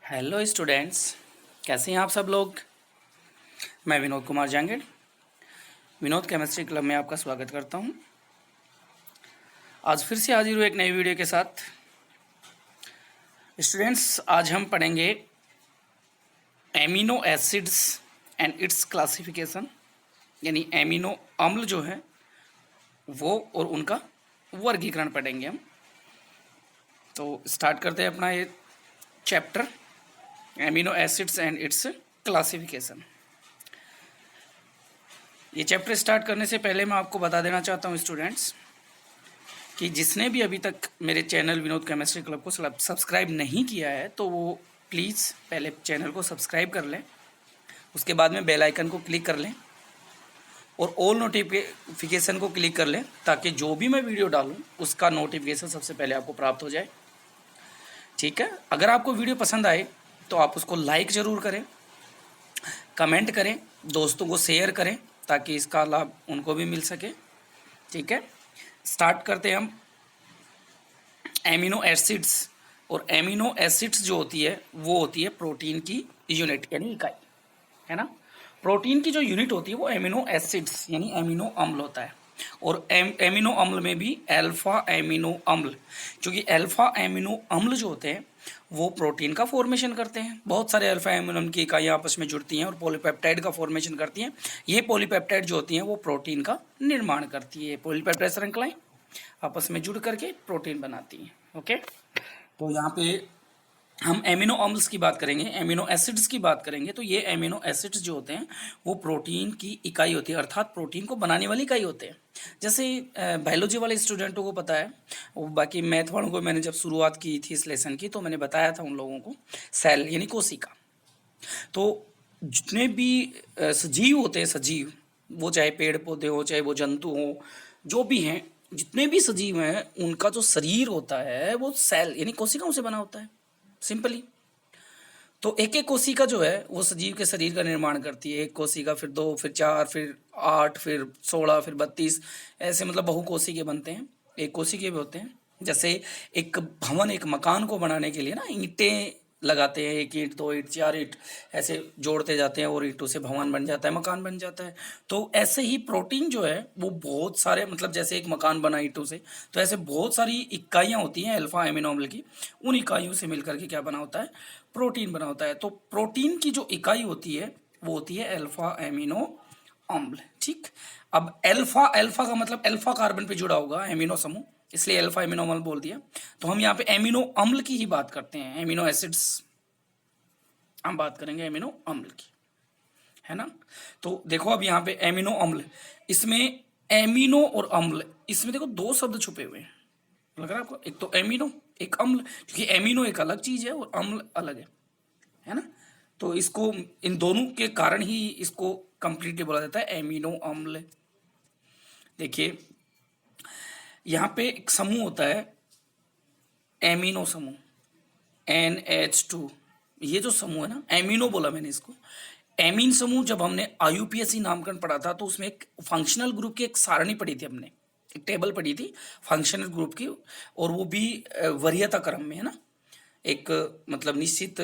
Hello students, कैसे हैं आप सब लोग। मैं विनोद कुमार जांगड़ विनोद केमिस्ट्री क्लब में आपका स्वागत करता हूं। आज फिर से हाजिर हूँ एक नई वीडियो के साथ। स्टूडेंट्स, आज हम पढ़ेंगे amino acids and it's classification, यानी एमिनो अम्ल जो है वो और उनका वर्गीकरण पढ़ेंगे हम। तो स्टार्ट करते हैं अपना ये chapter, amino acids and it's classification. ये चैप्टर स्टार्ट करने से पहले मैं आपको बता देना चाहता हूँ स्टूडेंट्स कि जिसने भी अभी तक मेरे चैनल विनोद केमिस्ट्री क्लब को सब्सक्राइब नहीं किया है तो वो प्लीज़ पहले चैनल को सब्सक्राइब कर लें, उसके बाद में बेल आइकन को क्लिक कर लें और ऑल नोटिफिकेशन को क्लिक कर लें ताकि जो भी मैं वीडियो डालूँ उसका नोटिफिकेशन सबसे पहले आपको प्राप्त हो जाए। ठीक है, अगर आपको वीडियो पसंद आए तो आप उसको लाइक ज़रूर करें, कमेंट करें, दोस्तों को शेयर करें ताकि इसका लाभ उनको भी मिल सके। ठीक है, स्टार्ट करते हैं हम। एमिनो एसिड्स, और एमिनो एसिड्स जो होती है वो होती है प्रोटीन की यूनिट यानी इकाई, है ना। प्रोटीन की जो यूनिट होती है वो एमिनो एसिड्स यानी एमिनो अम्ल होता है। और एमिनो अम्ल में भी अल्फा एमिनो अम्ल, क्योंकि अल्फा एमिनो अम्ल जो होते हैं वो प्रोटीन का फॉर्मेशन करते हैं। बहुत सारे अल्फा एमिनो अम्ल की इकाइयाँ आपस में जुड़ती हैं और पॉलीपेप्टाइड का फॉर्मेशन करती हैं। ये पॉलीपेप्टाइड जो होती हैं वो प्रोटीन का निर्माण करती है। पॉलीपेप्टाइड श्रृंखलाएं आपस में जुड़ करके प्रोटीन बनाती हैं। ओके, तो यहाँ पे हम एमिनो अम्ल्स की बात करेंगे, एमिनो एसिड्स की बात करेंगे। तो ये एमिनो एसिड्स जो होते हैं वो प्रोटीन की इकाई होती है, अर्थात प्रोटीन को बनाने वाली इकाई होते हैं। जैसे बायोलॉजी वाले स्टूडेंटों को पता है, और बाकी मैथ वालों को मैंने जब शुरुआत की थी इस लेसन की तो मैंने बताया था उन लोगों को, सेल यानी कोशिका। तो जितने भी सजीव होते हैं, सजीव वो चाहे पेड़ पौधे हो चाहे वो जंतु हो, जो भी हैं, जितने भी सजीव हैं उनका जो शरीर होता है वो सेल यानी कोशिकाओं से बना होता है, सिंपली। तो एक एक कोशिका जो है वो सजीव के शरीर का निर्माण करती है। एक कोशिका, फिर दो, फिर चार, फिर 8, फिर 16, फिर 32, ऐसे मतलब बहुकोशिकीय बनते हैं। एक कोशिकीय भी होते हैं। जैसे एक भवन, एक मकान को बनाने के लिए ना ईंटें लगाते हैं, 1 ईंट, 2 ईंट, 4 ईंट ऐसे जोड़ते जाते हैं और ईंटों से भवन बन जाता है, मकान बन जाता है। तो ऐसे ही प्रोटीन जो है वो बहुत सारे, मतलब जैसे एक मकान बना ईंटों से, तो ऐसे बहुत सारी इकाइयाँ होती हैं अल्फा एमिनो अम्ल की। उन इकाइयों से मिलकर के क्या बना होता है, प्रोटीन बना होता है। तो प्रोटीन की जो इकाई होती है वो होती है अल्फा एमिनो अम्ल। ठीक, अब अल्फा, अल्फा का मतलब अल्फा कार्बन पे जुड़ा होगा एमिनो समूह, इसलिए अल्फा एमिनो अम्ल बोल दिया। तो हम यहाँ पे एमिनो अम्ल की ही बात करते हैं, एमिनो एसिड्स हम बात करेंगे एमिनो अम्ल की, है ना। तो देखो अब यहाँ पे एमिनो अम्ल, इसमें एमिनो और अम्ल, इसमें देखो 2 शब्द छुपे हुए हैं, लग रहा है आपको। एक तो एमिनो, एक अम्ल, क्योंकि एमिनो एक अलग चीज है और अम्ल अलग है ना। तो इसको, इन दोनों के कारण ही इसको कंप्लीटली बोला जाता है एमिनो अम्ल। देखिए यहाँ पे एक समूह होता है एमिनो समूह, NH2। ये जो समूह है ना, एमिनो बोला मैंने इसको, एमीन समूह। जब हमने IUPAC नामकरण पढ़ा था तो उसमें एक फंक्शनल ग्रुप की एक सारणी पढ़ी थी हमने, एक टेबल पढ़ी थी फंक्शनल ग्रुप की, और वो भी वरीयता क्रम में, है ना। एक मतलब निश्चित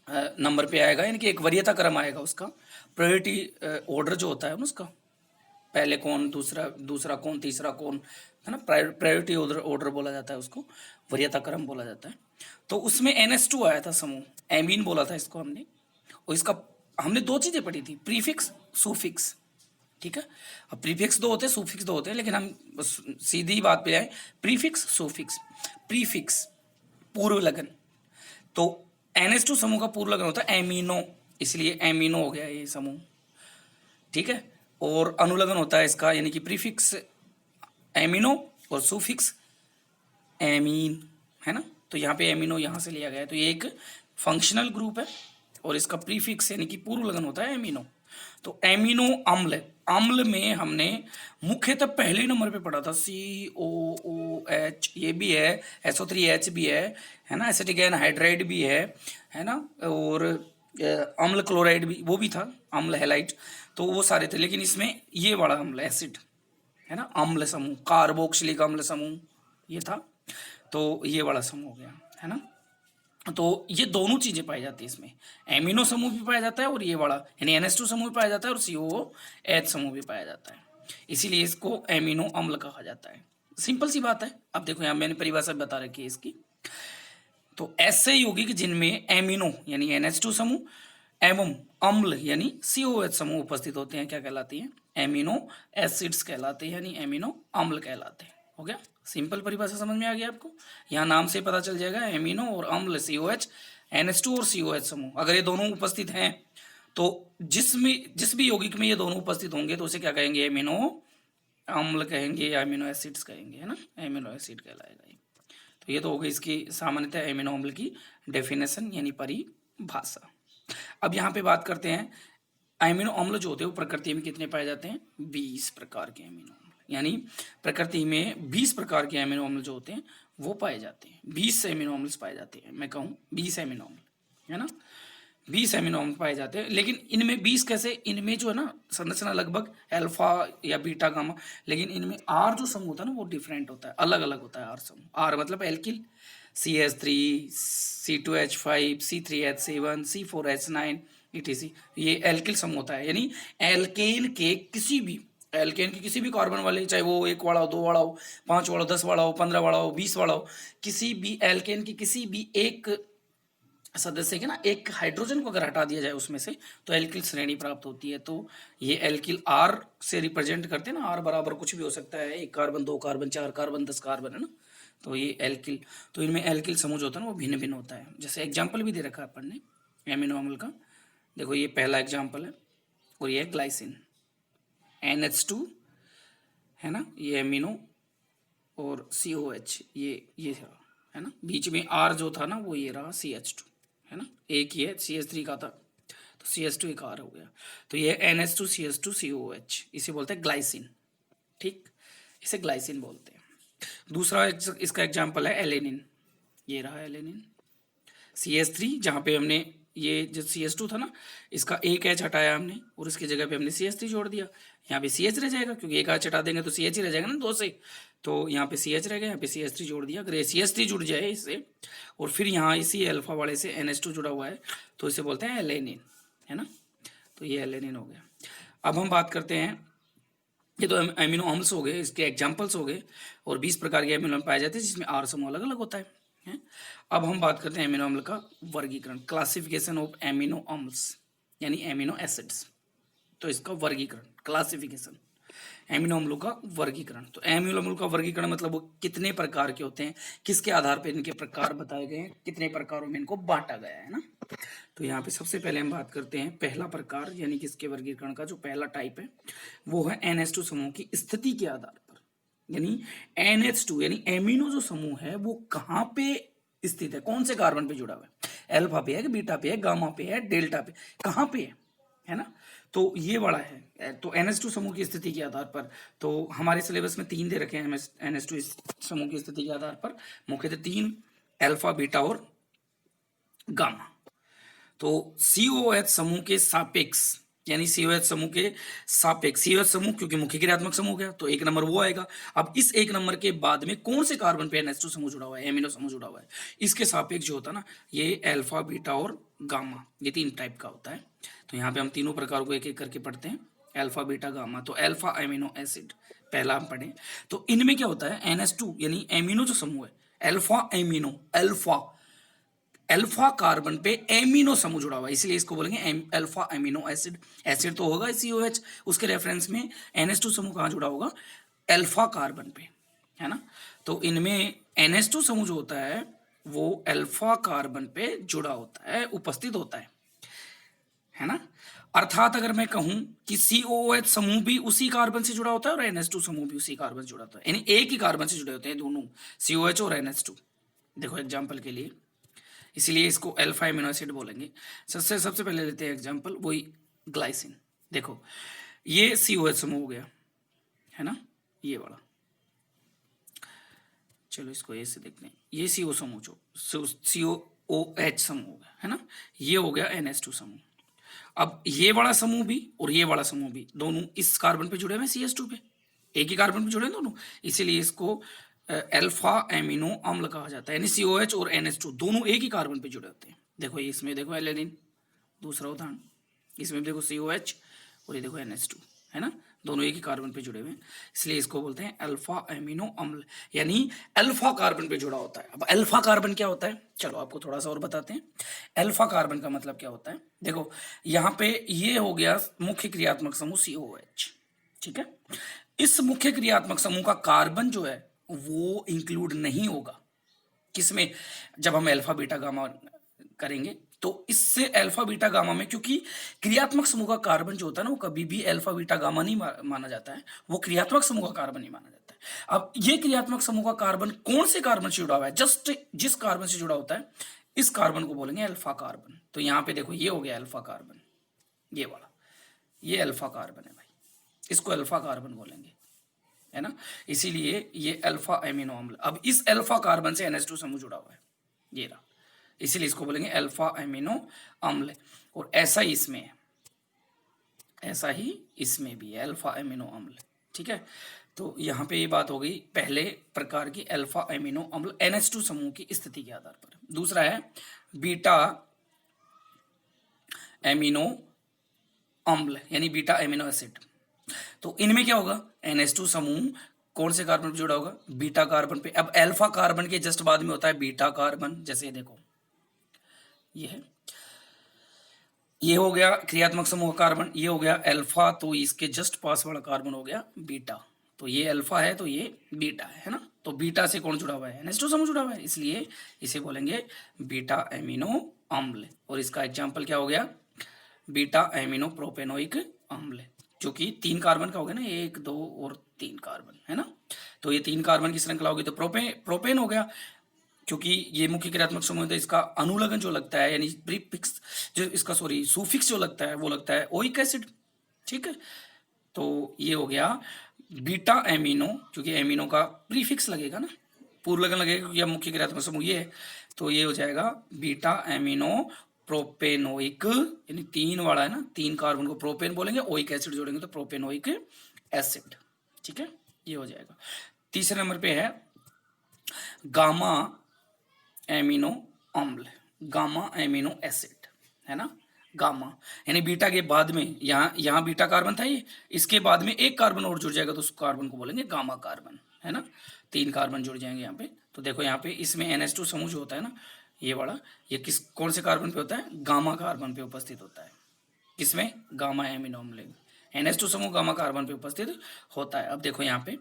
नंबर पे आएगा, यानी कि एक वरीयता क्रम आएगा उसका, प्रायोरिटी ऑर्डर जो होता है ना उसका, पहले कौन, दूसरा दूसरा कौन, तीसरा कौन, है ना। प्रायोरिटी ऑर्डर ऑर्डर बोला जाता है उसको, वरीयता क्रम बोला जाता है। तो उसमें NH2 आया था समूह, एमीन बोला था इसको हमने। और इसका हमने 2 चीज़ें पढ़ी थी, प्रीफिक्स, सुफिक्स। ठीक है, अब प्रीफिक्स 2 होते हैं, सुफिक्स 2 होते हैं, लेकिन हम बस सीधी बात पे आए, प्रीफिक्स सुफिक्स। प्रीफिक्स पूर्व लगन, तो NH2 समूह का पूर्व लगन होता है एमिनो, इसलिए एमिनो हो गया ये समूह। ठीक है, और अनुलग्न होता है इसका, यानी कि प्रीफिक्स एमिनो और सुफिक्स एमीन, है ना। तो यहाँ पे एमिनो यहाँ से लिया गया है, तो ये एक फंक्शनल ग्रुप है और इसका प्रीफिक्स यानी कि पूर्व लगन होता है एमिनो। तो एमिनो अम्ल, अम्ल में हमने मुख्यतः पहले नंबर पे पढ़ा था COOH, ये भी है, SO3H भी है ना, एसिटिक एनहाइड्राइड भी है ना, और अम्ल क्लोराइड भी, वो भी था, अम्ल हैलाइड, तो वो सारे थे। लेकिन इसमें ये वाला अम्ल एसिड, है ना, अम्ल समूह, कार्बोक्सिलिक अम्ल समूह ये था, तो ये वाला समूह हो गया, है ना। तो ये दोनों चीजें पाई जाती है इसमें, एमिनो समूह भी पाया जाता है और ये वाला यानी NH2 समूह भी पाया जाता है और COOH समूह भी पाया जाता है, इसीलिए इसको एमिनो अम्ल कहा जाता है। सिंपल सी बात है। अब देखो यहाँ मैंने परिभाषा बता रखी है इसकी। तो ऐसे यौगिक जिनमें एमिनो यानी NH2 समूह एवं अम्ल यानी COH समूह उपस्थित होते हैं क्या कहलाती हैं? एमिनो एसिड्स कहलाते हैं, यानी एमिनो अम्ल कहलाते हैं। हो गया, सिंपल परिभाषा समझ में आ गया आपको। यहाँ नाम से पता चल जाएगा, एमिनो और अम्ल COH, NH2 और COH समूह अगर ये दोनों उपस्थित हैं तो जिस भी यौगिक में ये दोनों उपस्थित होंगे तो उसे क्या कहेंगे? एमिनो अम्ल कहेंगे या एमिनो एसिड्स कहेंगे, है ना, एमिनो एसिड कहलाएगा ये। तो ये तो हो गई इसकी सामान्यतः एमिनो अम्ल की डेफिनेशन यानी परिभाषा। अब यहाँ पे बात करते हैं एमिनो अम्ल जो होते हैं वो प्रकृति में कितने पाए जाते हैं? 20 प्रकार के एमिनो अम्ल, यानी प्रकृति में 20 प्रकार के एमिनो अम्ल जो होते हैं वो पाए जाते हैं। 20 एमिनो अम्ल पाए जाते हैं, मैं कहूँ 20 एमिनो अम्ल, है ना, 20 एमिनो अम्ल पाए जाते हैं। लेकिन इनमें 20 कैसे? इनमें जो है ना संरचना लगभग अल्फा या बीटा गामा, लेकिन इनमें आर जो समूह होता है ना वो डिफरेंट होता है, अलग अलग होता है आर समूह। आर मतलब alkyl, CH3, C2H5, C3H7, C4H9 etc, ये एल्किल समूह होता है। यानी एल्केन के किसी भी कार्बन वाले, चाहे वो 1 वाला हो, 2 वाला हो, 5 वाला हो, 10 वाला हो, 15 वाला हो, 20 वाला हो, किसी भी एल्केन की किसी भी एक सदस्य के ना एक हाइड्रोजन को अगर हटा दिया जाए उसमें से तो एल्किल श्रेणी प्राप्त होती है। तो ये एल्किल आर से रिप्रेजेंट करते हैं ना, आर बराबर कुछ भी हो सकता है, 1 कार्बन, 2 कार्बन, 4 कार्बन, 10 कार्बन, है ना। तो ये एल्किल, तो इनमें एल्किल समूह जो होता है ना वो भिन्न भिन्न होता है। जैसे एग्जाम्पल भी दे रखा है अपन ने एमिनो अम्ल का, देखो ये पहला एग्जाम्पल है और ये ग्लाइसिन NH2, है ना, ये एमिनो और COH ये रहा, है ना, बीच में आर जो था ना वो ये रहा CH2, है ना, एक ही है, CH3 का था तो CH2 एक आर हो गया। तो ये NH2 CH2 COH, इसे बोलते हैं ग्लाइसिन, ठीक, इसे ग्लाइसिन बोलते हैं। दूसरा इसका एग्जाम्पल है एलेनिन, ये रहा एलेनिन। CH3 जहाँ पे हमने ये जो CH2 था ना इसका एक H हटाया हमने और इसकी जगह पे हमने CH3 जोड़ दिया, यहाँ पे CH रह जाएगा क्योंकि एक H हटा देंगे तो CH ही रह जाएगा ना 2 से, तो यहाँ पे CH रह गया, यहाँ पे CH3 जोड़ दिया। अगर ये CH3 जुड़ जाए इससे और फिर यहाँ इसी अल्फा वाले से NH2 जुड़ा हुआ है तो इसे बोलते हैं एलेनिन, है ना, तो ये एलेनिन हो गया। अब हम बात करते हैं, ये तो एमिनो अम्ल्स हो गए, इसके एग्जाम्पल्स हो गए, और 20 प्रकार के एमिनो अम्ल पाए जाते हैं जिसमें आर समूह अलग अलग होता है। अब हम बात करते हैं एमिनो अम्ल का वर्गीकरण, क्लासिफिकेशन ऑफ एमिनो अम्ल्स यानी एमिनो एसिड्स। तो इसका वर्गीकरण, क्लासिफिकेशन, एमिनो अम्लों का वर्गीकरण। तो एमिनो अम्लों का वर्गीकरण मतलब वो कितने प्रकार के होते हैं, किसके आधार पर इनके प्रकार बताए गए हैं, कितने प्रकारों में इनको बांटा गया है ना। तो यहाँ पे सबसे पहले हम बात करते हैं पहला प्रकार यानी किसके वर्गीकरण का, जो पहला टाइप है वो है NH2 समूह की स्थिति के आधार पर। यानी NH2 यानी एमिनो जो समूह है वो कहाँ पे स्थित है, कौन से कार्बन पे जुड़ा हुआ है, अल्फा पे है, बीटा पे है, गामा पे है, डेल्टा पे, कहाँ पे है ना। तो ये बड़ा है, तो NH2 समूह की स्थिति के आधार पर, तो हमारे सिलेबस में 3 दे रखे हैं NH2 समूह की स्थिति के आधार पर, मुख्यतः 3, अल्फा, बीटा और गामा। तो COH समूह के सापेक्ष यानी COH समूह के सापेक्ष, COH समूह क्योंकि मुख्य क्रियात्मक समूह गया तो 1 नंबर वो आएगा। अब इस 1 नंबर के बाद में कौन से कार्बन पे NH2 समूह जुड़ा हुआ है, एमिनो समूह जुड़ा हुआ है, इसके सापेक्ष जो होता है ना ये अल्फा, बीटा और गामा, ये 3 टाइप का होता है। तो यहाँ पे हम तीनों प्रकारों को एक एक करके पढ़ते हैं, अल्फा, बीटा, गामा। तो अल्फा एमिनो एसिड पहला हम पढ़े, तो इनमें क्या होता है NH2 यानी एमिनो जो समूह है, अल्फा एमिनो, अल्फा कार्बन पे एमिनो समूह जुड़ा हुआ है इसलिए इसको बोलेंगे अल्फा एमिनो एसिड। एसिड तो होगा COH, उसके रेफरेंस में NH2 समूह कहाँ जुड़ा होगा, अल्फा कार्बन पे, है ना। तो इनमें NH2 समूह जो होता है वो अल्फा कार्बन पे जुड़ा होता है, उपस्थित होता है ना। अर्थात अगर मैं कहूं कि COH समूह भी उसी कार्बन से जुड़ा होता है और NH2 समूह भी उसी कार्बन से जुड़ा होता है, यानी एक ही कार्बन से जुड़े होते हैं दोनों, COH और NH2। देखो एग्जाम्पल के लिए, इसीलिए इसको अल्फा एमिनो एसिड बोलेंगे। सबसे पहले लेते हैं एग्जांपल, वही ग्लाइसिन। देखो ये COH समूह हो गया, है ना, ये वाला, चलो इसको ऐसे देखते हैं, ये CO समूह जो COOH समूह हो गया, है ना, ये हो गया NH2 समूह। अब ये वाला समूह भी और ये वाला समूह भी दोनों इस कार्बन पे जुड़े हुए CH2 पे, एक ही कार्बन पे जुड़े हैं दोनों, इसीलिए इसको अल्फा एमिनो अम्ल कहा जाता है, यानी COH और NH2 दोनों एक ही कार्बन पे जुड़े होते हैं। देखो ये इसमें देखो एलेनिन, दूसरा उदाहरण, इसमें देखो COH और ये देखो NH2, है ना, दोनों एक ही कार्बन पे जुड़े हुए हैं, इसलिए इसको बोलते हैं अल्फा एमिनो अम्ल, यानी अल्फा कार्बन पे जुड़ा होता है। अब अल्फा कार्बन क्या होता है, चलो आपको थोड़ा सा और बताते हैं। अल्फा कार्बन का मतलब क्या होता है, देखो यहाँ पे ये हो गया मुख्य क्रियात्मक समूह COH, ठीक है। इस मुख्य क्रियात्मक समूह का कार्बन जो है वो इंक्लूड नहीं होगा किसमें, जब हम अल्फा बीटा गामा करेंगे तो इससे अल्फा बीटा गामा में, क्योंकि क्रियात्मक समूह का कार्बन जो होता है ना वो कभी भी अल्फा बीटा गामा नहीं माना जाता है, वो क्रियात्मक समूह का कार्बन नहीं माना जाता है। अब ये क्रियात्मक समूह का कार्बन कौन से कार्बन से जुड़ा हुआ है, जस्ट जिस कार्बन से जुड़ा होता है इस कार्बन को बोलेंगे अल्फा कार्बन। तो यहां पे देखो ये हो गया अल्फा कार्बन, ये वाला, ये अल्फा कार्बन है भाई, इसको अल्फा कार्बन बोलेंगे, है ना, इसीलिए ये अल्फा एमिनो अम्ल। अब इस अल्फा कार्बन से NH2 समूह जुड़ा हुआ है, ये रहा, इसीलिए इसको बोलेंगे अल्फा एमिनो अम्ल। और ऐसा ही इसमें है, ऐसा ही इसमें भी है अल्फा एमिनो अम्ल, ठीक है। तो यहाँ पे ये बात हो गई पहले प्रकार की अल्फा एमिनो अम्ल NH2 समूह की स्थिति के आधार पर। दूसरा है बीटा एमिनो अम्ल, यानी बीटा एमिनो एसिड। तो इनमें क्या होगा, NH2 समूह कौन से कार्बन पे जुड़ा होगा, बीटा कार्बन पे। अब अल्फा कार्बन के जस्ट बाद में होता है बीटा कार्बन, जैसे देखो ये है, ये हो गया क्रियात्मक समूह कार्बन, ये हो गया अल्फा, तो इसके जस्ट पास वाला कार्बन हो गया बीटा। तो ये अल्फा है तो ये बीटा है ना, तो बीटा से कौन जुड़ा हुआ है, NH2 समूह जुड़ा हुआ है, इसलिए इसे बोलेंगे बीटा एमिनो अम्ल। और इसका एग्जाम्पल क्या हो गया, बीटा एमिनो प्रोपेनोइक अम्ल, जो कि 3 कार्बन का हो गया ना, 1 2 और 3 कार्बन, है ना। तो ये 3 कार्बन की श्रृंखला होगी तो प्रोपेन हो गया, क्योंकि ये मुख्य क्रियात्मक समूह है, इसका अनुलग्न जो लगता है, यानी प्रीफिक्स जो इसका सॉरी सुफिक्स जो लगता है वो लगता है ओइक एसिड, ठीक है। तो ये हो गया बीटा एमिनो, क्योंकि एमिनो का प्रीफिक्स लगेगा ना, पूर्व लगन लगेगा, क्योंकि मुख्य क्रियात्मक समूह ये है, तो ये हो जाएगा बीटा एमिनो प्रोपेनोइक, यानी 3 वाला है ना, 3 कार्बन को प्रोपेन बोलेंगे, ओइक एसिड जोड़ेंगे तो प्रोपेनोइक एसिड, ठीक है, ये हो जाएगा। तीसरे नंबर पे है गामा एमिनो अम्ल, गामा एमिनो एसिड, है ना, गामा, यानी बीटा के बाद में यहाँ बीटा कार्बन था, ये इसके बाद में एक कार्बन और जुड़ जाएगा तो उस कार्बन को बोलेंगे गामा कार्बन, है ना, 3 कार्बन जुड़ जाएंगे यहाँ पे। तो देखो यहाँ पे इसमें NH2 समूह जो होता है ना, ये वाला, ये कौन से कार्बन पे होता है, गामा कार्बन पे उपस्थित होता है, किसमें, गामा एमिनो अम्ल, NH2 समूह गामा कार्बन पे उपस्थित होता है। अब देखो यहाँ पे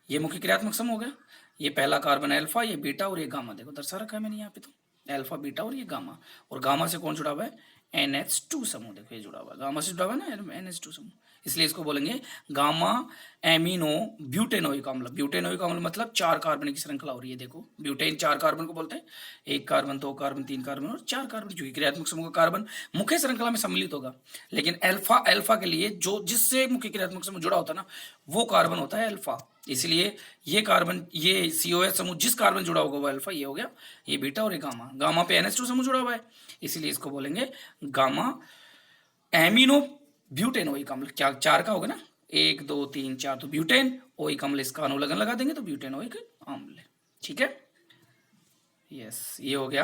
ये मुख्य क्रियात्मक समूह हो गया, ये पहला कार्बन अल्फा, ये बीटा और ये गामा, देखो दर्शा रखा है मैंने यहाँ पे, तो अल्फा बीटा और ये गामा, और गामा से कौन जुड़ा हुआ है, NH2 समूह, देखो ये जुड़ा हुआ है, गामा से जुड़ा हुआ है ना NH2 समूह, इसलिए इसको बोलेंगे गामा एमिनो ब्यूटेनोइक अम्ल। ब्यूटेनोइक अम्ल मतलब 4 कार्बन की श्रृंखला हो रही है, देखो ब्यूटेन 4 कार्बन को बोलते हैं, 1 कार्बन 2 कार्बन 3 कार्बन और 4 कार्बन, क्योंकि क्रियात्मक समूह का कार्बन मुख्य श्रृंखला में सम्मिलित होगा, लेकिन अल्फा के लिए जो जिससे मुख्य क्रियात्मक समूह जुड़ा होता है ना वो कार्बन होता है अल्फा, इसलिए ये कार्बन, ये COH समूह जिस कार्बन जुड़ा होगा वो अल्फा, ये हो गया, ये बीटा और ये गामा, गामा पे NH2 समूह जुड़ा हुआ है, इसीलिए इसको बोलेंगे गामा एमिनो ब्यूटेनोइक अम्ल। क्या 4 का होगा ना, 1 2 3 4, तो ब्यूटेन ओइक अम्ल, इसका अनुलग्न लगा देंगे तो ब्यूटेनोइक अम्ल, ठीक है। यस, ये हो गया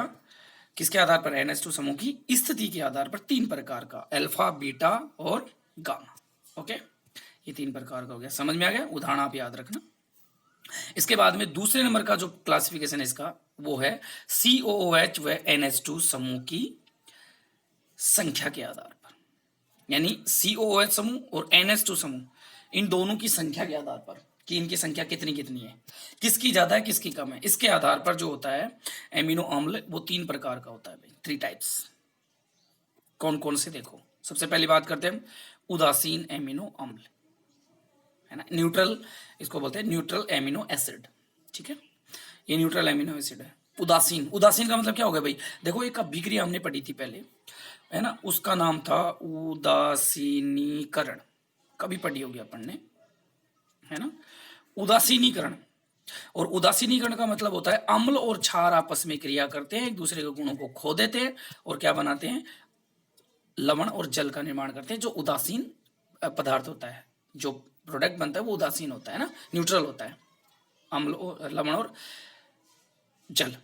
किसके आधार पर, NH2 समूह की स्थिति के आधार पर 3 प्रकार का, अल्फा बीटा और गामा, ओके, ये 3 प्रकार का हो गया, समझ में आ गया, उदाहरण आप याद रखना। इसके बाद में दूसरे नंबर का जो क्लासिफिकेशन है इसका वो है COOH व NH2 समूह की संख्या के आधार पर, यानी COOH समूह और NH2 समूह इन दोनों की संख्या के आधार पर कि इनकी संख्या कितनी कितनी है, किसकी ज्यादा है किसकी कम है, इसके आधार पर जो होता है एमिनो अम्ल वो 3 प्रकार का होता है भाई, 3 टाइप्स। कौन कौन से, देखो सबसे पहली बात करते हैं उदासीन एमिनो अम्ल, है ना, न्यूट्रल, इसको बोलते हैं न्यूट्रल एमिनो एसिड, ठीक है, ये न्यूट्रल एमिनो एसिड है। उदासीन, उदासीन का मतलब क्या हो गया भाई, देखो एक अभिक्रिया हमने पढ़ी थी पहले, है ना, उसका नाम था उदासीनीकरण, कभी पढ़ी होगी अपन ने, है ना, उदासीनीकरण। और उदासीनीकरण का मतलब होता है अम्ल और क्षार आपस में क्रिया करते हैं, एक दूसरे के गुणों को खो देते हैं और क्या बनाते हैं, लवण और जल का निर्माण करते हैं, जो उदासीन पदार्थ होता है, जो प्रोडक्ट बनता है वो उदासीन होता है ना, न्यूट्रल होता है। लवण और जल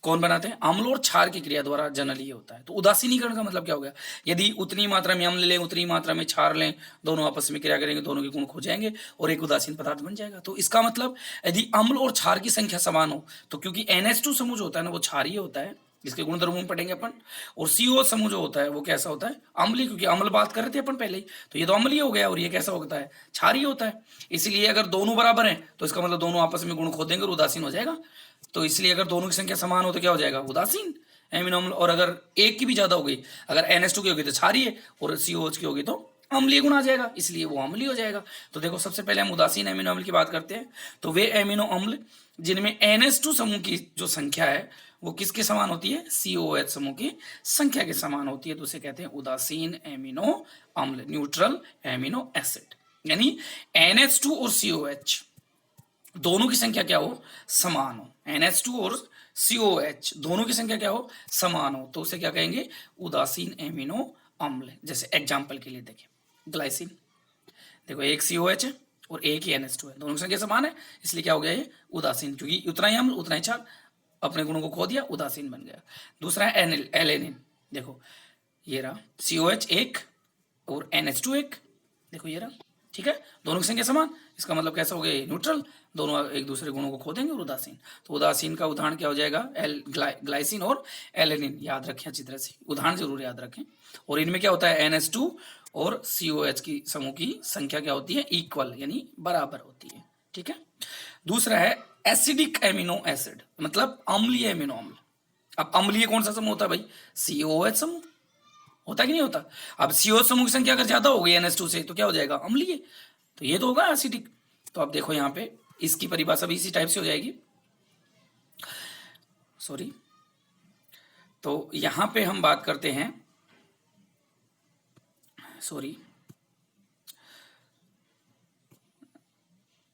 कौन बनाते हैं? अम्ल और क्षार की क्रिया द्वारा जनरली ये होता है। तो उदासीनीकरण का मतलब क्या हो गया? यदि उतनी मात्रा में अम्ल लें, उतनी मात्रा में क्षार लें, दोनों आपस में क्रिया करेंगे, दोनों के गुण खो जाएंगे और एक उदासीन पदार्थ बन जाएगा। तो इसका मतलब यदि अम्ल और क्षार की संख्या समान हो, तो क्योंकि NH2 समूह जो होता है ना वो क्षारीय होता है, इसके गुण धर्मों में पढ़ेंगे अपन। और CO समूह जो होता है वो कैसा होता है? अम्लीय, क्योंकि अम्ल बात कर रहे थे अपन पहले ही, तो ये तो अम्लीय हो गया और ये कैसा होता है? क्षारीय होता है। इसलिए अगर दोनों बराबर हैं तो इसका मतलब दोनों आपस में गुण खो देंगे और उदासीन हो जाएगा। तो इसलिए अगर दोनों की संख्या समान हो तो क्या हो जाएगा? उदासीन एमिनो अम्ल। और अगर एक की भी ज्यादा हो गई, अगर NH2 की होगी तो क्षारीय और COH की होगी तो अम्लीय गुण आ जाएगा, इसलिए वो अम्लीय हो जाएगा। तो देखो सबसे पहले हम उदासीन एमिनो अम्ल की बात करते हैं। तो वे एमिनो अम्ल जिनमें NH2 समूह की जो संख्या है वो किसके समान होती है? COH समूह की संख्या के समान होती है, तो उसे कहते हैं उदासीन एमिनो अम्ल, न्यूट्रल एमिनो एसिड। यानी NH2 और COH दोनों की संख्या क्या हो? समान हो। NH2 और COH दोनों की संख्या क्या हो? समान हो, तो उसे क्या कहेंगे? उदासीन एमिनो अम्ल। जैसे एग्जांपल के लिए देखिए ग्लाइसिन, देखो एक COH है और एक ही NH2 है, दोनों की संख्या समान है, इसलिए क्या हो गया ये? उदासीन, क्योंकि उतना ही अम्ल उतना ही क्षार, अपने गुणों को खो दिया, उदासीन बन गया। दूसरा है एलेनिन, देखो ये रहा COH एक और NH2 एक, देखो ये रहा, ठीक है, दोनों की संख्या समान, इसका मतलब कैसा हो गया? न्यूट्रल, दोनों एक दूसरे गुणों को खो देंगे और उदासीन। तो उदासीन का उदाहरण क्या हो जाएगा? ग्लाइसिन और एलेनिन। याद रखें अच्छी तरह से, उदाहरण जरूर याद रखें। और इनमें क्या होता है? NH2 और COH की समूह की संख्या क्या होती है? इक्वल, यानी बराबर होती है, ठीक है। दूसरा है एसिडिक एमिनो एसिड, मतलब अम्लीय एमिनो अम्ल। अब अम्लीय कौन सा समूह होता है भाई? COH समूह होता है कि नहीं होता? अब COH समूह की संख्या अगर ज्यादा हो गई NH2 से तो क्या हो जाएगा? अम्लीय, तो ये तो होगा एसिडिक। तो अब देखो यहाँ पे इसकी परिभाषा भी इसी टाइप से हो जाएगी, सॉरी। तो यहां पे हम बात करते हैं, सॉरी,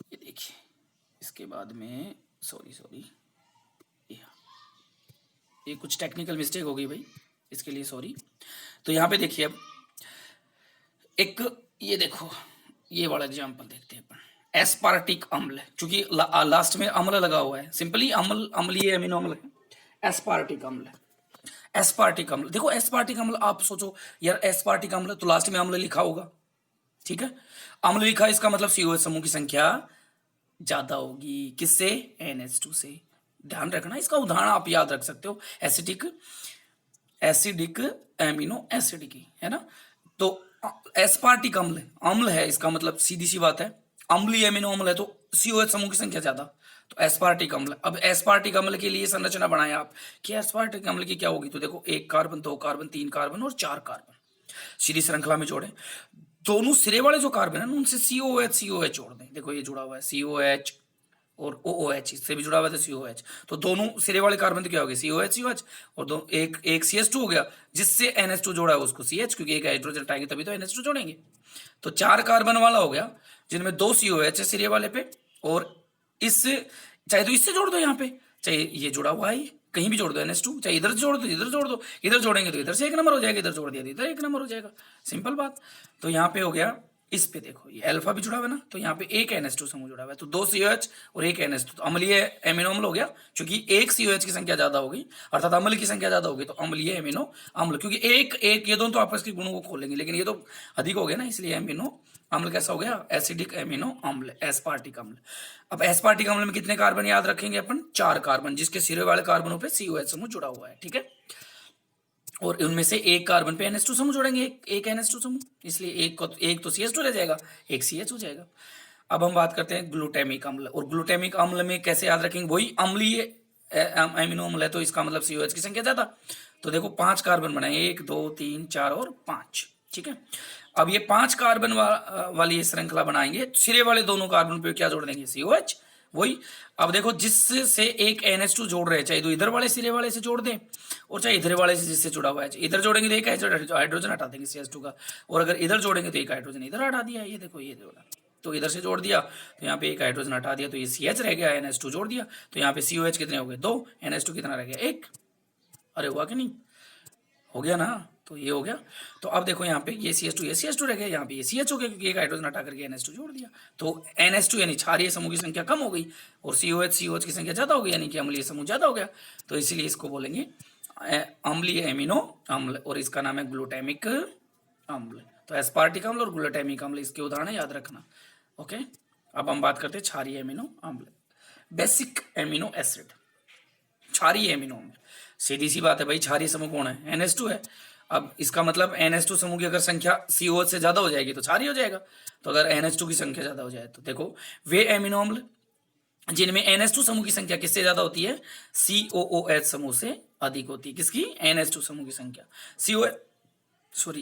ये देखिए इसके बाद में, सॉरी, ये कुछ टेक्निकल मिस्टेक हो गई भाई, इसके लिए सॉरी। तो यहाँ पे देखिए अब एक, ये देखो ये वाला एग्जांपल देखते हैं अपन, एस्पार्टिक अम्ल, क्योंकि लास्ट में अम्ल लगा हुआ है, सिंपली अम्ल, अम्लीय एमिनो अम्ल है, एस्पार्टिक अम्ल। एस्पार्टिक अम्ल, देखो एस्पार्टिक अम्ल, आप सोचो यार एस्पार्टिक अम्ल तो लास्ट में अम्ल लिखा होगा, ठीक है, अम्ल लिखा, इसका मतलब COH समूह की संख्या ज्यादा होगी, किससे? NH2 से। ध्यान रखना, इसका उदाहरण आप याद रख सकते हो, एसिडिक एमिनो एसिड की, है ना। तो एस्पार्टिक अम्ल अम्ल है, इसका मतलब सीधी सी बात है, अम्लीय एमिनो अम्ल है तो COH समूह की संख्या ज्यादा, तो एस्पार्टिक अम्ल। अब एस्पार्टिक अम्ल के लिए संरचना बनाया आप कि एस्पार्टिक अम्ल की क्या होगी, तो देखो एक कार्बन, दो कार्बन, तीन कार्बन और चार कार्बन सीधी श्रृंखला में जोड़े, दोनों सिरे वाले जो कार्बन है ना उनसे COH जोड़ दें, देखो ये जुड़ा हुआ है COH और OOH, इससे भी जुड़ा हुआ था COH, तो दोनों सिरे वाले कार्बन तो क्या हो गए? COH और दो एक CH2 हो गया, जिससे NH2 जोड़ा है उसको CH, क्योंकि एक हाइड्रोजन हटाएंगे तभी तो NH2 जोड़ेंगे। तो चार कार्बन वाला हो गया जिनमें दो COH है सिरे वाले पे, और इससे चाहे तो इससे जोड़ दो, यहाँ पे चाहे ये जुड़ा हुआ है, कहीं भी जोड़ दो NH2, चाहे इधर जोड़ दो, इधर जोड़ दो, इधर जोड़ेंगे तो इधर से एक नंबर हो जाएगा, इधर जोड़ दिया तो इधर एक नंबर हो जाएगा, सिंपल बात। तो यहाँ पे हो गया, इस पे देखो ये अल्फा भी जुड़ा हुआ है ना, तो यहाँ पे एक NH2 समूह जुड़ा हुआ है, तो दो COH और एक NH2, तो अम्लीय एमिनो अम्ल हो गया, क्योंकि एक COH की संख्या ज्यादा होगी, अर्थात अम्ल की संख्या ज्यादा होगी, तो अम्लीय एमिनो अम्ल, क्योंकि एक एक ये दोनों तो आपस के गुणों को खोलेंगे, लेकिन ये तो अधिक हो गया ना, इसलिए एमिनो अम्ल कैसा हो गया? एसिडिक एमिनो अम्ल, एस्पार्टिक अम्ल। अब एस्पार्टिक अम्ल में कितने कार्बन याद रखेंगे अपन? चार कार्बन, जिसके सिरे वाले कार्बनों पे COH समूह जुड़ा हुआ है, ठीक है, और उनमें से एक कार्बन पे NH2 समूह जोड़ेंगे, एक NH2 समूह, इसलिए एक तो CH2 रह जाएगा, एक CH हो जाएगा। अब हम बात करते हैं ग्लूटामिक अम्ल, और ग्लूटामिक अम्ल में कैसे याद रखेंगे? वही अम्लीय एमिनो अम्ल है, तो इसका मतलब COH की संख्या ज्यादा, तो देखो पांच कार्बन बनाए, एक दो तीन चार और पांच, ठीक है। अब ये पांच कार्बन वाली श्रृंखला बनाएंगे, सिरे वाले दोनों कार्बन पे क्या जोड़ देंगे? COH, वही। अब देखो जिससे एक NH2 जोड़ रहे हैं, चाहे तो इधर वाले सिरे वाले से जोड़ दें और चाहे इधर वाले से जिससे जुड़ा हुआ है, इधर जोड़ेंगे तो एक हाइड्रोजन हटा देंगे CH2 का, और अगर इधर जोड़ेंगे तो एक हाइड्रोजन इधर हटा दिया, ये देखो ये जोड़ा, तो इधर से जोड़ दिया तो यहाँ पे एक हाइड्रोजन हटा दिया, तो ये CH रह गया, NH2 जोड़ दिया, तो यहाँ पे COH कितने हो गए? दो, NH2 कितना रह गया? एक। अरे हुआ कि नहीं? हो गया ना, तो ये हो गया। तो अब देखो यहाँ पे ये CH2 रह गया, यहाँ पे ये CH हो गया क्योंकि एक हाइड्रोजन हटा करके NH2 जोड़ दिया। तो NH2 यानी क्षारीय समूह की संख्या कम हो गई और COH की संख्या ज्यादा हो गई, यानी कि अम्लीय समूह ज्यादा हो गया। तो इसीलिए इसको बोलेंगे अम्लीय एमिनो अम्ल, और इसका नाम है ग्लूटामिक अम्ल। तो एस्पार्टिक अम्ल और ग्लूटामिक अम्ल इसके उदाहरण याद रखना। ओके, अब हम बात करते हैं क्षारीय एमिनो अम्ल, बेसिक एमिनो एसिड। क्षारीय एमिनो अम्ल, सीधी सी बात है भाई, क्षारीय समूह कौन है? NH2 है। अब इसका मतलब NH2 समूह की अगर संख्या COH से ज्यादा हो जाएगी तो क्षारीय हो जाएगा। तो अगर NH2 की संख्या ज्यादा हो जाए तो देखो वे एमिनो अम्ल जिनमें NH2 समूह की संख्या किससे ज्यादा होती है? COOH समूह से अधिक होती है। किसकी? NH2 समूह की संख्या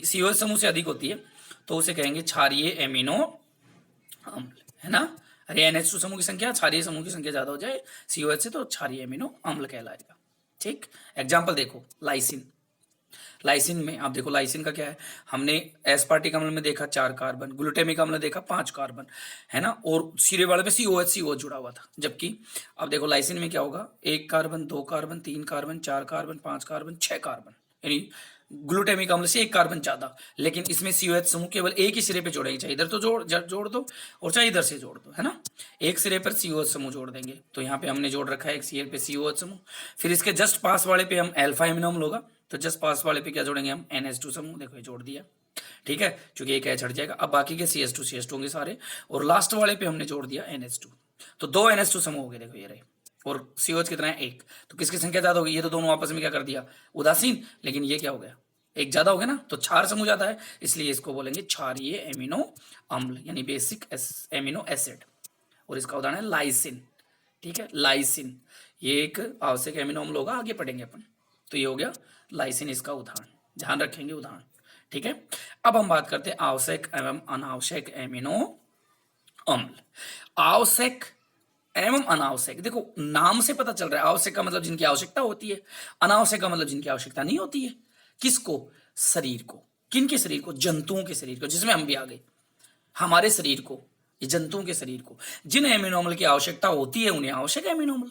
COH समूह से अधिक होती है, तो उसे कहेंगे क्षारीय एमिनो अम्ल, है ना। अरे NH2 समूह की संख्या क्षारीय समूह की संख्या ज्यादा हो जाए COH से तो क्षारीय एमिनो अम्ल कहलाएगा। ठीक, एग्जाम्पल देखो, लाइसिन। लाइसिन में आप देखो, लाइसिन का क्या है, हमने एस्पार्टिक अम्ल में देखा 4 कार्बन, ग्लूटामिक अम्ल देखा 5 कार्बन, है ना, और सिरे वाले पे COH जुड़ा हुआ था। जबकि अब देखो लाइसिन में क्या होगा, 1 carbon, 2 carbon, 3 carbon, 4 carbon, 5 carbon, 6 carbon, यानी ग्लूटामिक अम्ल से 1 कार्बन ज्यादा। लेकिन इसमें COH समूह केवल एक ही सिरे पे जोड़ेंगे, चाहे इधर तो जोड़ दो और चाहे इधर से जोड़ दो, है ना। एक सिरे पर COH समूह जोड़ देंगे। तो यहाँ पे हमने जोड़ रखा है एक Cl पे COH समूह, फिर इसके जस्ट पास वाले पे हम अल्फा एमिनो अम्ल होगा, तो जस्ट पास वाले पे क्या जोड़ेंगे हम? NH2 समूह। देखो ये जोड़ दिया, ठीक है, क्योंकि एक H हट जाएगा। अब बाकी के CH2 होंगे सारे, और लास्ट वाले पे हमने जोड़ दिया NH2। तो 2 NH2 समूह हो गए, देखो ये रहे। और COH कितना है? 1। तो किसकी संख्या ज्यादा होगी? ये तो दोनों आपस में क्या कर दिया? उदासीन। लेकिन ये क्या हो गया? एक ज्यादा हो गया ना, तो क्षार समूह ज्यादा है, इसलिए इसको बोलेंगे क्षारीय एमिनो अम्ल, यानी बेसिक एमिनो एसिड। और इसका उदाहरण है लाइसिन। ठीक है, लाइसिन ये एक आवश्यक एमिनो अम्ल होगा, आगे पढ़ेंगे अपन। तो ये हो गया लाइसिन, इसका उदाहरण, ध्यान रखेंगे उदाहरण। ठीक है, अब हम बात करते हैं आवश्यक एवं अनावश्यक एमिनो अम्ल। आवश्यक एवं अनावश्यक, देखो नाम से पता चल रहा है, आवश्यक का मतलब जिनकी आवश्यकता होती है, अनावश्यक का मतलब जिनकी आवश्यकता नहीं होती है। किसको? शरीर को। किनके शरीर को? जंतुओं के शरीर को, जिसमें हम भी आ गए। हमारे शरीर को, ये जंतुओं के शरीर को। जिन एमिनो अम्ल की आवश्यकता होती है उन्हें आवश्यक एमिनो अम्ल,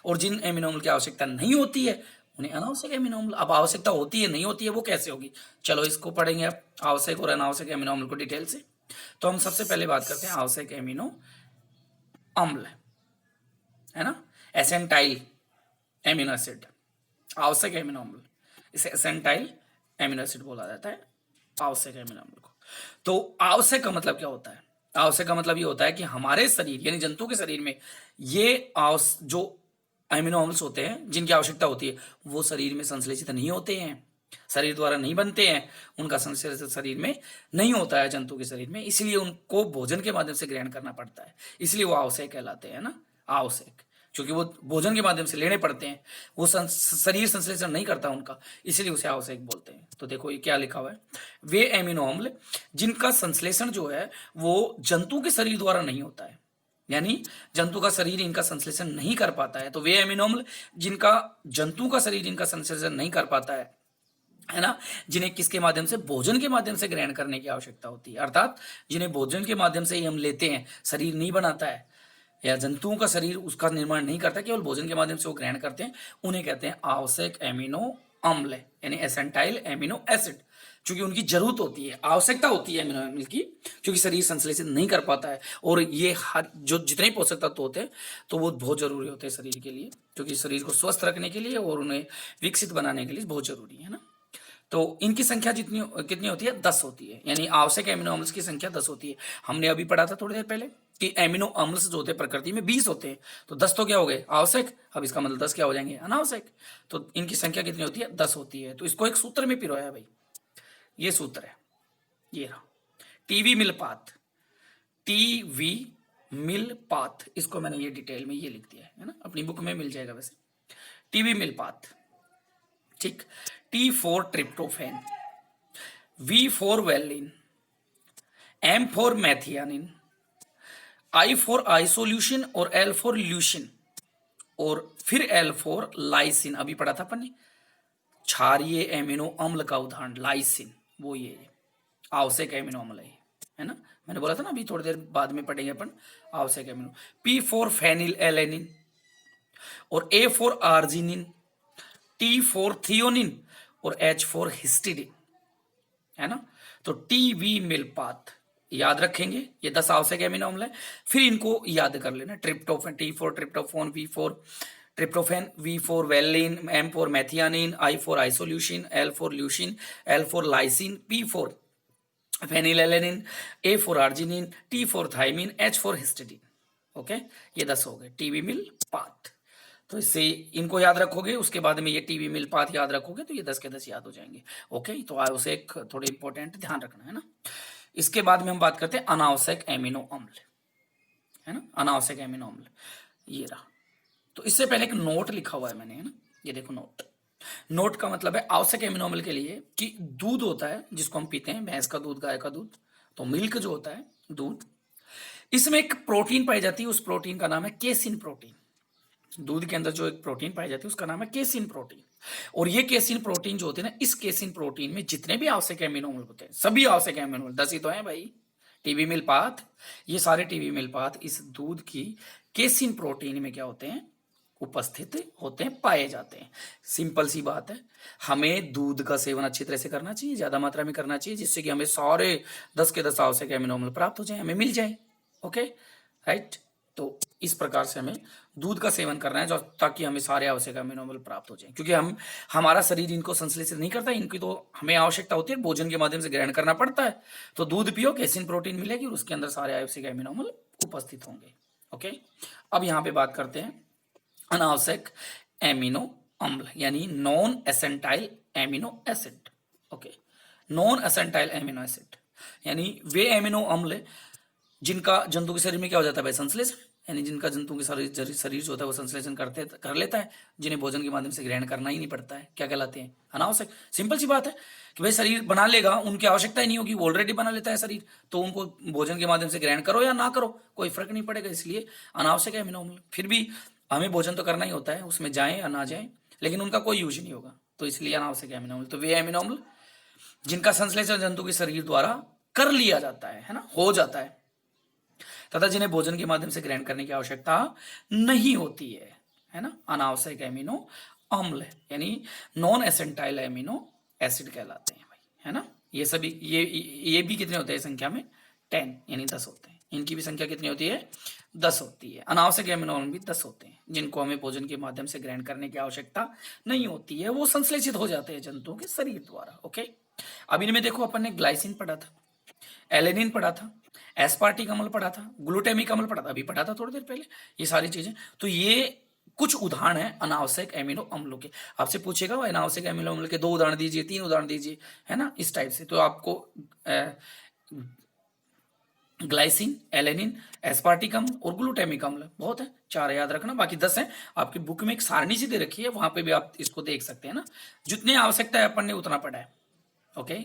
और जिन एमिनो अम्ल की आवश्यकता नहीं होती है उन्हें अनावश्यक एमिनो अम्ल। अब आवश्यकता होती है नहीं होती है वो कैसे होगी, चलो इसको पढ़ेंगे अब, आवश्यक और अनावश्यक एमिनो अम्ल को डिटेल से। तो हम सबसे पहले बात करते हैं आवश्यक एमिनो अम्ल, है ना, एसेंटाइल एमिनो एसिड, आवश्यक एमिनो अम्ल, इसे एसेंटाइल एमिनो एसिड बोला जाता है, आवश्यक एमिनो अम्ल को। तो आवश्यक का मतलब क्या होता है? आवश्यक का मतलब ये होता है कि हमारे शरीर यानी जंतु के शरीर में ये जो एमिनो अम्ल होते हैं जिनकी आवश्यकता होती है वो शरीर में संश्लेषित नहीं होते हैं, शरीर द्वारा नहीं बनते हैं, उनका संश्लेषण शरीर में नहीं होता है जंतु के शरीर में, इसलिए उनको भोजन के माध्यम से ग्रहण करना पड़ता है, इसलिए वो आवश्यक कहलाते हैं ना, आवश्यक, क्योंकि वो भोजन के माध्यम से लेने पड़ते हैं, वो शरीर संश्लेषण नहीं करता उनका, इसलिए उसे आवश्यक बोलते हैं। तो देखो ये क्या लिखा हुआ है, वे एमिनो अम्ल जिनका संश्लेषण जो है वो जंतु के शरीर द्वारा नहीं होता है, यानी जंतु का शरीर इनका संश्लेषण नहीं कर पाता है, तो वे एमिनो अम्ल जिनका जंतु का शरीर इनका संश्लेषण नहीं कर पाता है ना, जिन्हें किसके माध्यम से? भोजन के माध्यम से ग्रहण करने की आवश्यकता होती है, अर्थात जिन्हें भोजन के माध्यम से ही हम लेते हैं, शरीर नहीं बनाता है या जंतुओं का शरीर उसका निर्माण नहीं करता, केवल भोजन के माध्यम से वो ग्रहण करते हैं, उन्हें कहते हैं आवश्यक एमिनो अम्ल, यानी एसेंटाइल एमिनो एसिड, क्योंकि उनकी जरूरत होती है, आवश्यकता होती है एमिनो अम्ल की, क्योंकि शरीर संश्लेषित नहीं कर पाता है, और ये हर जो जितने पोषक तत्व होते हैं तो वो बहुत जरूरी होते हैं शरीर के लिए, क्योंकि शरीर को स्वस्थ रखने के लिए और उन्हें विकसित बनाने के लिए बहुत जरूरी है ना। तो इनकी संख्या जितनी कितनी होती है? 10 होती है, यानी आवश्यक एमिनो अम्ल की संख्या 10 होती है। हमने अभी पढ़ा था थोड़ी देर पहले कि एमिनो अम्ल जो होते हैं प्रकृति में 20 होते हैं, तो 10 तो क्या हो गए? आवश्यक। अब इसका मतलब 10 क्या हो जाएंगे? अनावश्यक। तो इनकी संख्या कितनी होती है? 10 होती है। तो इसको एक सूत्र में पिरोया भाई, ये सूत्र है, ये रहा, टीवी मिलपात, टीवी मिलपात, इसको मैंने ये डिटेल में ये लिख दिया है ना, अपनी बुक में मिल जाएगा वैसे, टीवी मिलपात, ठीक। T for tryptophan, V for valine, M for methionine, I for isoleucine और एल फॉर ल्यूशिन, और फिर एल फॉर लाइसिन, अभी पढ़ा था अपन ने, क्षारीय एमिनो अम्ल का उदाहरण लाइसिन, वो ये आवश्यक एमिनो अम्ल है ना, मैंने बोला था ना अभी थोड़ी देर बाद में पढ़ेंगे अपन आवश्यक amino. P for phenylalanine, और A for arginine, T for threonine, और H फॉर हिस्टिडीन, है ना। तो टी वी मिल्पाथ याद रखेंगे, ये 10 आवश्यक एमिनो अम्ल है। फिर इनको याद कर लेना, tryptophan, T for tryptophan, V for tryptophan, V for valine, M for methionine, I for isoleucine, L for leucine, L for lysine, P for phenylalanine, A for arginine, T for thymine, H for histidine. Okay, ये 10 हो गए TV मिल path. तो इससे इनको याद रखोगे, उसके बाद में ये टीवी मिल पाथ याद रखोगे, तो ये 10 के 10 याद हो जाएंगे। ओके, तो उसे एक थोड़े इंपॉर्टेंट ध्यान रखना है ना। इसके बाद में हम बात करते हैं अनावश्यक एमिनो अम्ल, है ना। अनावश्यक एमिनो अम्ल ये रहा। तो इससे पहले एक नोट लिखा हुआ है मैंने, है ना, ये देखो नोट। नोट का मतलब है आवश्यक एमिनो अम्ल के लिए कि दूध होता है जिसको हम पीते हैं, भैंस का दूध, गाय का दूध, तो मिल्क जो होता है दूध, इसमें एक प्रोटीन पाई जाती है, उस प्रोटीन का नाम है केसिन प्रोटीन। दूध के अंदर जो एक प्रोटीन पाई जाती है उसका नाम है केसिन प्रोटीन। और ये केसिन प्रोटीन जो होते हैं ना, इस केसिन प्रोटीन में जितने भी आवश्यक एमिनो अम्ल होते हैं, सभी आवश्यक एमिनो अम्ल 10 ही तो हैं भाई, टीबी मिल पाथ, ये सारे टीबी मिल पाथ इस दूध की केसिन प्रोटीन में क्या होते हैं, उपस्थित होते हैं, पाए जाते हैं। सिंपल सी बात है, हमें दूध का सेवन अच्छी तरह से करना चाहिए, ज्यादा मात्रा में करना चाहिए, जिससे कि हमें सारे 10 के 10 आवश्यक एमिनो अम्ल प्राप्त हो जाए, हमें मिल जाए। Okay, right. तो इस प्रकार से हमें दूध का सेवन करना है, जो ताकि हमें सारे आवश्यक अमीनो अम्ल प्राप्त हो जाए, क्योंकि हमारा शरीर इनको संश्लेषित नहीं करता, इनकी तो हमें आवश्यकता होती है, भोजन के माध्यम से ग्रहण करना पड़ता है। तो दूध पियो, कैसिन प्रोटीन मिलेगी और उसके अंदर सारे आवश्यक अमीनो अम्ल उपस्थित होंगे। ओके, अब यहाँ पे बात करते हैं अनावश्यक एमिनो अम्ल, यानी non essential amino acid. Okay, non essential amino acid यानी वे एमिनो अम्ल जिनका जंतु के शरीर में क्या हो जाता है भाई, संश्लेषण, यानी जिनका जंतु के शरीर जो होता है वो संश्लेषण कर लेता है, जिन्हें भोजन के माध्यम से ग्रहण करना ही नहीं पड़ता है, क्या कहलाते हैं, अनावश्यक। सिंपल सी बात है कि भाई शरीर बना लेगा, उनकी आवश्यकता ही नहीं होगी, वो ऑलरेडी बना लेता है शरीर, तो उनको भोजन के माध्यम से ग्रहण करो या ना करो कोई फर्क नहीं पड़ेगा, इसलिए अनावश्यक है अमीनो अम्ल। फिर भी हमें भोजन तो करना ही होता है, उसमें जाए या ना जाए, लेकिन उनका कोई यूज नहीं होगा, तो इसलिए अनावश्यक है अमीनो अम्ल। तो वे अमीनो अम्ल जिनका संश्लेषण जंतु के शरीर द्वारा कर लिया जाता है ना, हो जाता है, तथा जिन्हें भोजन के माध्यम से ग्रहण करने की आवश्यकता नहीं होती है ना, अनावश्यक एमिनो अम्ल यानी नॉन एसेंटाइल एमिनो एसिड कहलाते हैं भाई, है ना। ये सभी ये भी कितने होते हैं संख्या में, 10 यानी 10 होते हैं। इनकी भी संख्या कितनी होती है, 10 होती है। अनावश्यक एमिनो अम्ल भी 10 होते हैं, जिनको हमें भोजन के माध्यम से ग्रहण करने की आवश्यकता नहीं होती है, वो संश्लेषित हो जाते हैं जंतुओं के शरीर द्वारा। ओके, अब इनमें देखो अपन ने ग्लाइसिन पढ़ा था, एलेनिन पढ़ा था, एस्पार्टिक अम्ल पढ़ा था, ग्लूटामिक अम्ल पढ़ा था, अभी पढ़ा था थोड़ी देर पहले, ये सारी चीजें। तो ये कुछ उदाहरण है अनावश्यक एमिनो अम्लों के। आपसे पूछेगा वो अनावश्यक एमिनो अम्ल के 2 उदाहरण दीजिए, 3 उदाहरण दीजिए, है ना, इस टाइप से। तो आपको ग्लाइसिन, एलेनिन, एस्पार्टिक अम्ल और ग्लूटामिक अम्ल बहुत है, 4 याद रखना, बाकी 10 है। आपकी बुक में एक सारणी सी दे रखी है, वहां पे भी आप इसको देख सकते हैं ना, जितनी आवश्यकता है अपन ने उतना पढ़ा है। ओके,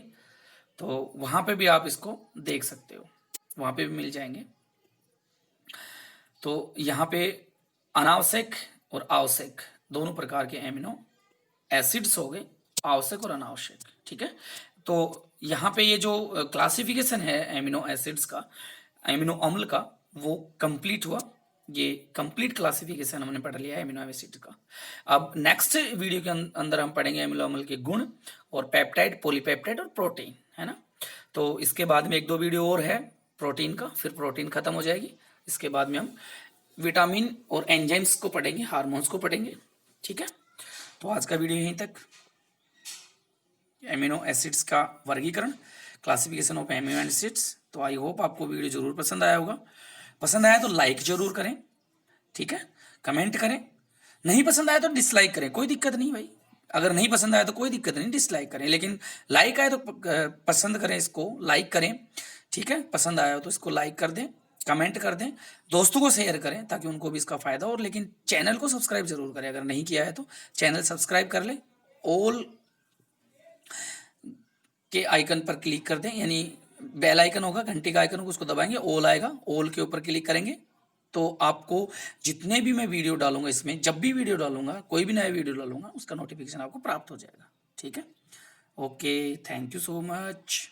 तो वहां पे भी आप इसको देख सकते हो, वहां पे भी मिल जाएंगे। तो यहाँ पे अनावश्यक और आवश्यक दोनों प्रकार के एमिनो एसिड्स हो गए, आवश्यक और अनावश्यक, ठीक है। तो यहाँ पे ये जो क्लासिफिकेशन है एमिनो एसिड्स का, एमिनो अम्ल का, वो कंप्लीट हुआ। ये कंप्लीट क्लासिफिकेशन हमने पढ़ लिया है एमिनो एसिड का। अब नेक्स्ट वीडियो के अंदर हम पढ़ेंगे एमिनो अम्ल के गुण और पेप्टाइड, पॉलीपेप्टाइड और प्रोटीन, है ना। तो इसके बाद में 1-2 वीडियो और है प्रोटीन का, फिर प्रोटीन खत्म हो जाएगी। इसके बाद में हम विटामिन और एंजाइम्स को पढ़ेंगे, हार्मोन्स को पढ़ेंगे, ठीक है। तो आज का वीडियो यहीं तक, एमिनो एसिड्स का वर्गीकरण, क्लासिफिकेशन ऑफ एमिनो एसिड्स। तो आई होप आपको वीडियो जरूर पसंद आया होगा। पसंद आया तो लाइक जरूर करें, ठीक है, कमेंट करें, नहीं पसंद आया तो डिसलाइक करें, कोई दिक्कत नहीं भाई। अगर नहीं पसंद आया तो कोई दिक्कत नहीं, डिसलाइक करें, लेकिन लाइक आए तो पसंद करें, इसको लाइक करें, ठीक है। पसंद आया तो इसको लाइक कर दें, कमेंट कर दें, दोस्तों को शेयर करें ताकि उनको भी इसका फायदा हो। और लेकिन चैनल को सब्सक्राइब जरूर करें, अगर नहीं किया है तो चैनल सब्सक्राइब कर लें, ऑल के आइकन पर क्लिक कर दें, यानी बेल आइकन होगा, घंटी का आइकन होगा, उसको दबाएंगे, ऑल आएगा, ऑल के ऊपर क्लिक करेंगे तो आपको जितने भी मैं वीडियो डालूंगा, इसमें जब भी वीडियो डालूंगा, कोई भी नया वीडियो डालूंगा, उसका नोटिफिकेशन आपको प्राप्त हो जाएगा, ठीक है। Okay, thank you so much.